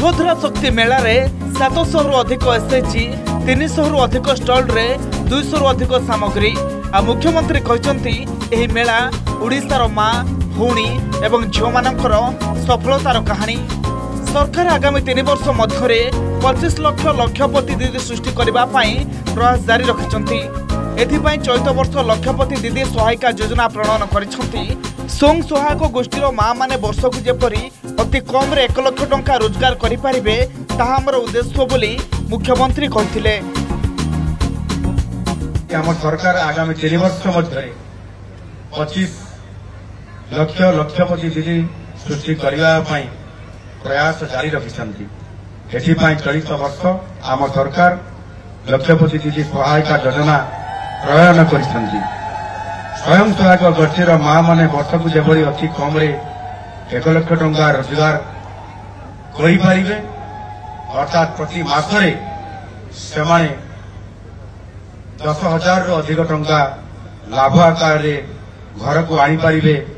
सुभद्रा शक्ति मेला रे 700 रु अधिक एसएचजी 300 रु अधिक स्टॉल रे 200 रु अधिक सामग्री आ मुख्यमंत्री कहते यह मेला ओडिशार मां भौणी एवं झील मानकर सफलतार कहानी। सरकार आगामी 3 वर्ष मध्य 25 लाख लक्षपति दीदी सृष्टि करने प्रयास जारी रखिंट। एथिपाई चलित वर्ष लक्षपति दीदी सहायिका योजना प्रणयन करिसेंती। स्वयं सहायक गोष्ठीर माँ माने वर्षक जेपरी अति कम रे 1 लाख टंका रोजगार करिपारिबे ताहा हमर उद्देश्य बोली मुख्यमंत्री कहिथिले। आम सरकार आगामी 3 वर्ष मध्य 25 लाख लक्षपति दीदी सृष्टि करने प्रयास जारी रखिंट। एथिपाई चलित वर्ष आम सरकार लक्षपति दीदी सहायिका योजना प्रणयन करिसेंती। स्वयं सहायक गोष्ठीर माँ माने वर्षक जेपरी अति कम रे 1 लाख टंका रोजगार करिपारिबे अर्थात प्रति मासरे सेमाने 10,000 रु अधिक टंका लाभ आकार घर को आनी पारिबे।